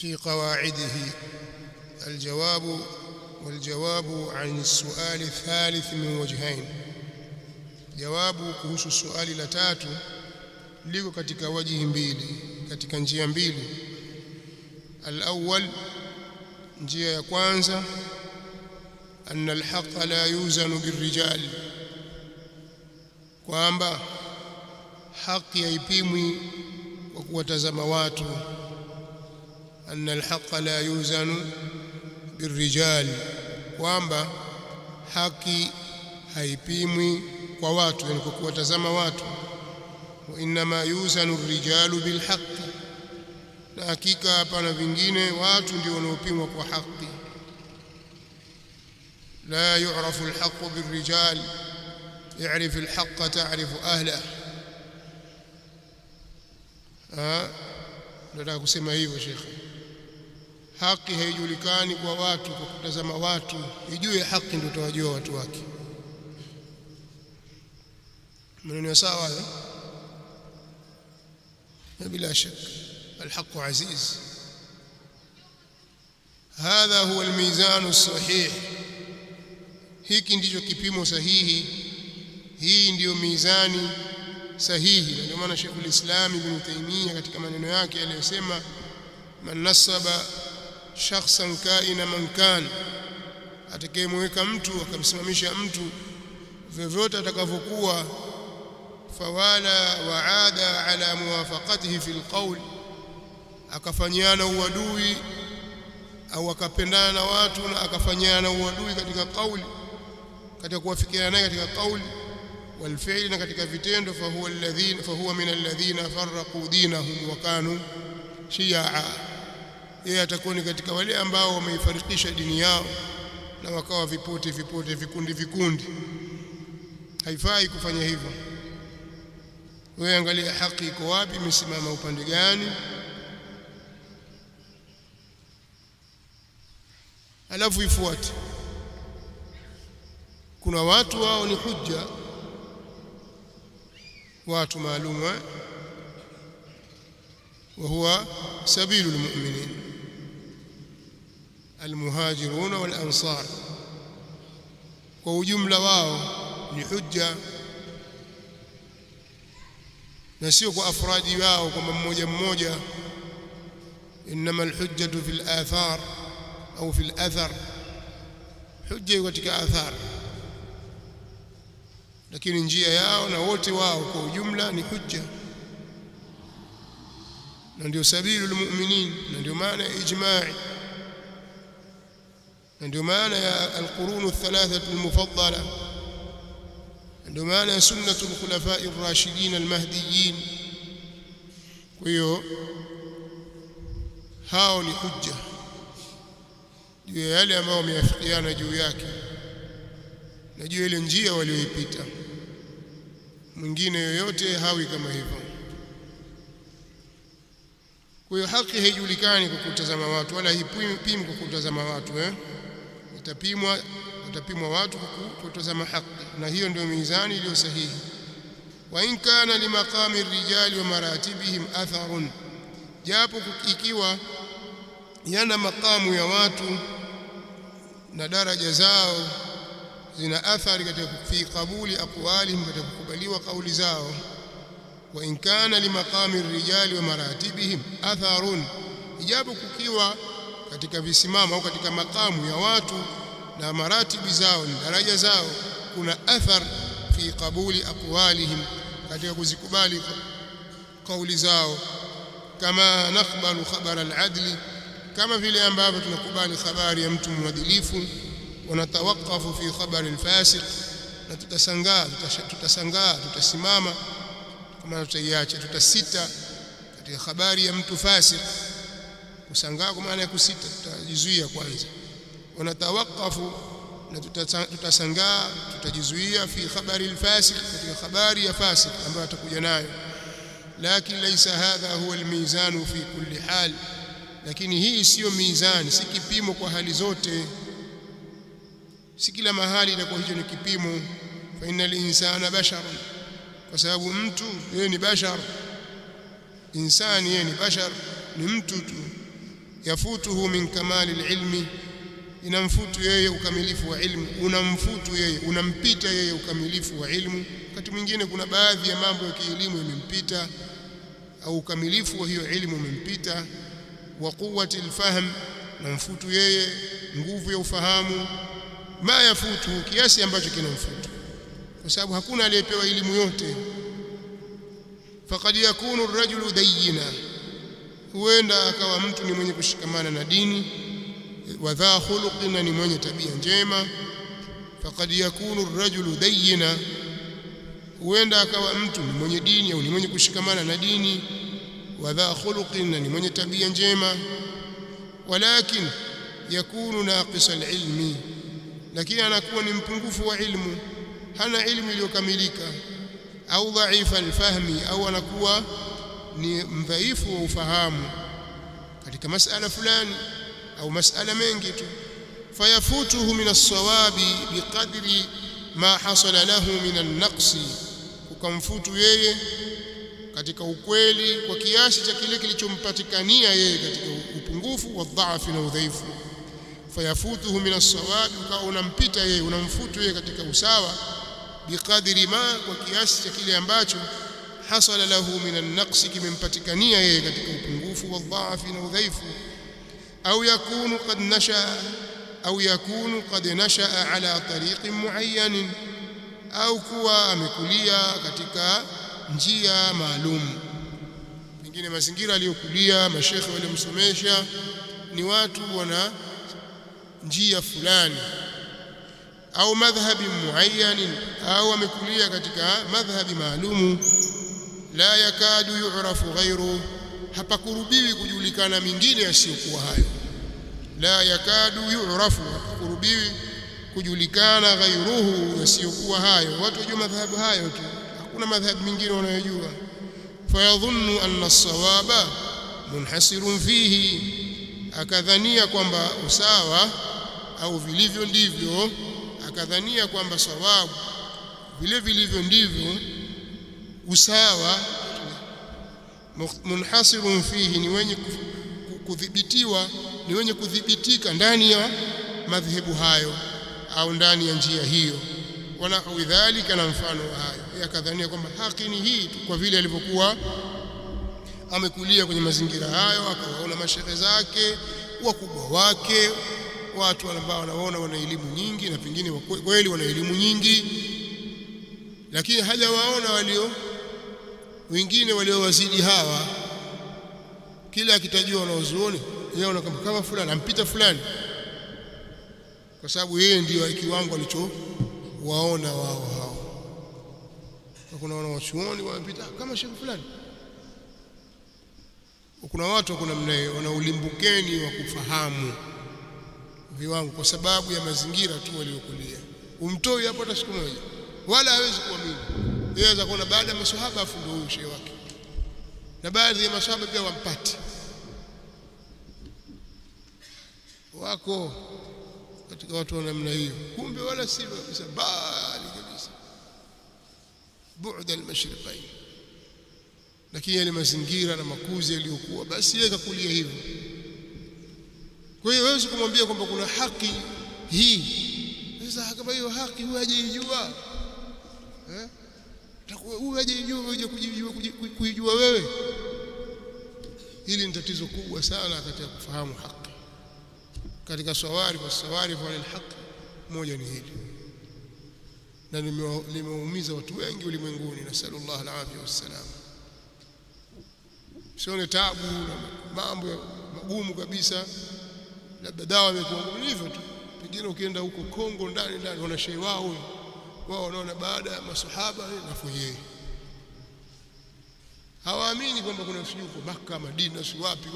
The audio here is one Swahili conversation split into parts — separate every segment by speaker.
Speaker 1: في قواعده الجواب والجواب عن السؤال الثالث من وجهين. jawabu kuhusu swali la tatu liko katika wajihi mbili, katika njia mbili. Al-awwal, njia ya kwanza, anna al-haqqa la yuzanu birrijal, kwamba haki haipimwi kwa kuwatazama watu. anna al-haqqa la yuzanu birrijal, kwamba haki haipimwi kwa watu, yani kwa kuwatazama watu. wa inma yuzanu ar-rijalu bil haqq, na hakika hapana vingine, watu ndio wanaopimwa kwa haki. la yu'rafu al-haqqu bir-rijal, i'rif al-haqqa ta'rifu ahlahu. Nataka kusema hivyo Sheikh, haki haijulikani kwa watu kwa kutazama watu, ijue haki ndio utawajua watu wake. maneno sawa hayo? bila shaka الحق عزيز. هذا هو الميزان الصحيح، hiki ndicho kipimo sahihi, hii ndiyo mizani sahihi. Ndio maana Sheikh al-Islam Ibn Taymiyyah katika maneno yake aliyosema, man nasaba shakhsan kaina man kan, atakayemweka mtu akamsimamisha mtu vyovyote atakavyokuwa, fawala waada ala muwafaqatihi fil qawl, akafanyana uadui au akapendana na watu na akafanyana uadui katika kauli, katika kuwafikiana naye katika kauli, wal fi'li, na katika vitendo, fahuwa min alladhina farraqu dinahum wa kanu shi'a, yeye atakuwa ni katika wale ambao wameifarikisha dini yao na wakawa vipote vipote, vikundi vikundi. Haifai kufanya hivyo. Wewe angalia haki iko wapi, imesimama upande gani, alafu ifuate. Kuna watu wao ni hujja, watu maalum, wa huwa sabilul mu'minin almuhajirun wal ansar, kwa ujumla wao ni hujja, na sio kwa afradi wao kwamba mmoja mmoja. inma alhujjatu fil athar au fil athar, hujja katika athar, lakini njia yao na wote wao kwa ujumla ni hujja, na ndio sabilul mu'minin, na ndio maana ya ijma'i, na ndio maana ya alqurun athalathah almufaddala, ndio maana ya sunnatul khulafa'i ar-rashidin al-mahdiyyin. Kwa hiyo hao ni hujja juu ya yale ambao wameafikiana juu yake na juu ile njia walioipita. Mwingine yoyote hawi kama hivyo. Kwa hiyo haki haijulikani kwa kutazama watu, wala haipimwi kwa kutazama watu. Utapimwa watu kwa kutazama haki, na hiyo ndio mizani iliyo sahihi. wa in kana limaqami ar-rijali wa maratibihim atharun, japo ikiwa yana makamu ya watu na daraja zao zina athari katika fi qabuli aqwalihim, katika kukubaliwa kauli zao. wa in kana limaqami ar-rijali wa maratibihim atharun, ijapo kukiwa katika visimamo au katika makamu ya watu na maratibi zao na daraja zao kuna athar fi qabuli aqwalihim, katika kuzikubali kauli zao. kama nakbalu khabar al-adli, kama vile ambavyo tunakubali habari ya mtu mwadilifu. wanatawakafu fi khabar al-fasiq, na tutasimama kama tutaiacha, tutasita katika habari ya mtu fasik. Kusangaa kwa maana ya kusita, tutajizuia kwanza. wanatawakafu, na tutasangaa, tutajizuia fi khabari al-fasiq, katika habari ya fasik ambayo atakuja nayo. lakini laysa hadha huwa al-mizan fi kulli hal, lakini hii sio mizani, si kipimo kwa hali zote, si kila mahali itakuwa hicho ni kipimo. fa innal insana bashar, kwa sababu mtu yeye ni bashar, insani yeye ni bashar, ni mtu tu. yafutuhu min kamali alilmi, inamfutu yeye ukamilifu wa ilmu, unamfutu yeye, unampita yeye ukamilifu wa ilmu. Wakati mwingine kuna baadhi ya mambo ya kielimu yamempita au ukamilifu wa hiyo ilmu umempita. Wa quwwati alfahm, namfutu yeye nguvu ya ufahamu, ma yafutu, kiasi ambacho kinamfutu, kwa sababu hakuna aliyepewa elimu yote. Faqad yakunu ar-rajulu dayyina, huenda akawa mtu ni mwenye kushikamana na dini, wa dha khuluqin, ni mwenye tabia njema. Faqad yakunu ar-rajulu dayyina, huenda akawa mtu ni mwenye dini au ni mwenye kushikamana na dini, wa dha khuluqin, ni mwenye tabia njema. Walakin yakunu naqisa al-ilmi, lakini anakuwa ni mpungufu wa ilmu, hana ilmu iliyokamilika. Au dhaifa al-fahmi, au anakuwa ni mdhaifu wa ufahamu katika masala fulani au masala mengi tu. Fayafutuhu min as-sawabi biqadri ma hasala lahu min an-naqsi, ukamfutu yeye katika ukweli kwa kiasi cha kile kilichompatikania yeye katika upungufu wa dhaifu na udhaifu. Fayafutuhu min as-sawabi, ukawa unampita yeye, unamfutu yeye katika usawa, biqadri ma, kwa kiasi cha kile ambacho hasala lahu min an-naqsi, kimempatikania yeye katika upungufu wa dhaifu na udhaifu. Au yakunu qad nasha, au yakunu qad nasha ala tariqin muayyan, au kuwa amekulia katika njia maalum. Pengine mazingira aliyokulia, mashekhe waliomsomesha ni watu wana njia fulani, au madhhabi muayyan, au amekulia katika madhhabi maalumu. La yakadu yu'rafu ghayru, hapakurubiwi kujulikana mingine yasiyokuwa hayo. La yakadu yu'rafu, hapakurubiwi kujulikana ghayruhu, yasiyokuwa hayo. Watu wajua madhhabu hayo tu, hakuna madhhabu mingine wanayojua. Fayadhunnu anna as-sawaba munhasirun fihi, akadhania kwamba usawa au vilivyo ndivyo, akadhania kwamba sawabu vile vilivyo ndivyo, usawa munhasirun fihi, ni wenye kudhibitiwa, ni wenye kudhibitika ndani ya madhehebu hayo au ndani ya njia hiyo. Wana udhalika, na mfano hayo, yakadhania kwamba haki ni hii tu, kwa vile alivyokuwa amekulia kwenye mazingira hayo, akawaona mashehe zake, wakubwa wake, watu ambao wanaona wana elimu nyingi, na pengine kweli wana elimu nyingi, lakini hajawaona wengine waliowazidi hawa. Kila akitajua wanaozuoni yeye anaona kama fulani ampita fulani, kwa sababu yeye ndio kiwango alichowaona wao hao. Kuna wanaochuoni wanapita kama shehe fulani, kuna watu kuna mnayo wana ulimbukeni wa kufahamu viwango kwa sababu ya mazingira tu waliokulia. Umtoi hapo hata siku moja, wala hawezi kuamini. Yeye anaweza kuona baada ya maswahaba afu ndio huyo shehe wake, na baadhi ya maswahaba pia wampati wako katika watu wa namna hiyo, kumbe wala sivyo kabisa, bali kabisa bu'da al-mashriqain. Lakini yale mazingira na makuzi yaliyokuwa, basi yeye kakulia hivyo. Kwa hiyo wewe kumwambia kwamba kuna haki hii, sasa kama hiyo haki huyu hajaijua, huyu hajaijua, uje kuijua wewe, hili ni tatizo kubwa sana katika kufahamu haki. Katika sawarif al-haq, moja ni hili, na limeumiza watu wengi ulimwenguni, nasallallahu alaihi wasallam. Sione taabu na mambo magumu kabisa, labda dawa imekuwa hivyo tu. Pengine ukienda huko Kongo ndani wana shehe wao wanaona baada ya masahaba na yeye hawaamini kwamba kuna sijui huko Makka, Madina, si wapi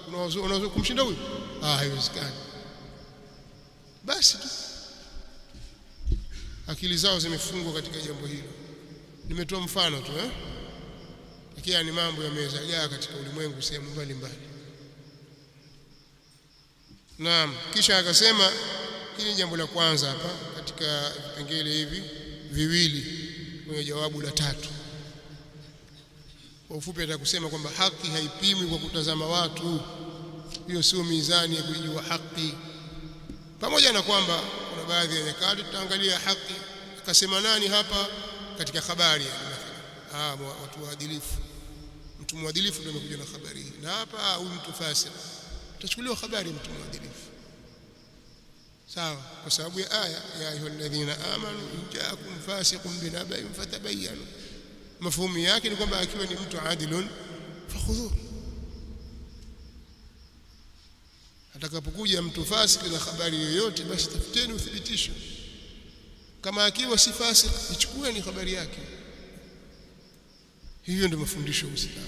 Speaker 1: kuna wanaweza kumshinda huyu. Haiwezekani. Basi tu akili zao zimefungwa katika jambo hilo. Nimetoa mfano tu lakini ni mambo yamezagaa katika ulimwengu sehemu mbalimbali. Naam, kisha akasema hili jambo la kwanza hapa katika vipengele hivi viwili kwenye jawabu la tatu. Kwa ufupi atakusema kwamba haki haipimwi kwa kutazama watu, hiyo sio mizani ya kujua haki. Pamoja na kwamba kuna baadhi ya nyakati tutaangalia haki, akasema nani hapa katika habari, watu waadilifu, mtu mwadilifu ndio amekuja na habari hii, na hapa huyu mtu fasik, tutachukuliwa habari mtu mwadilifu, sawa, kwa sababu ya aya ya ayyuhalladhina amanu in ja'akum fasiqun binaba'in fatabayyanu. Mafhumu yake ni kwamba akiwa ni mtu adilun fakhudhu, atakapokuja mtu fasik na habari yoyote basi tafuteni uthibitisho. Kama akiwa si fasik, ichukueni habari yake. Hivyo ndio mafundisho ya Uislamu.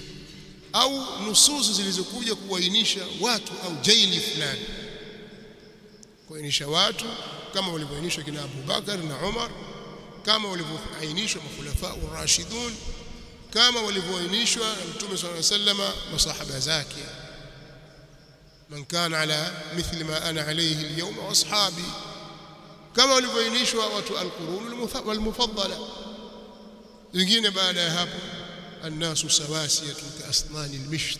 Speaker 1: Au nususu zilizokuja kuainisha watu au jaili fulani, kuainisha watu kama walivyoainishwa kina Abu Bakar na Umar, kama walivyoainishwa makhulafa ar-rashidun, kama walivyoainishwa Mtume صلى الله عليه وسلم masahaba zake, man kana ala mithli ma ana alayhi al-yawma wa ashabi, kama walivyoainishwa watu al-qurun wal-mufaddala. Wengine baada ya hapo الناس سواسية كأسنان المشط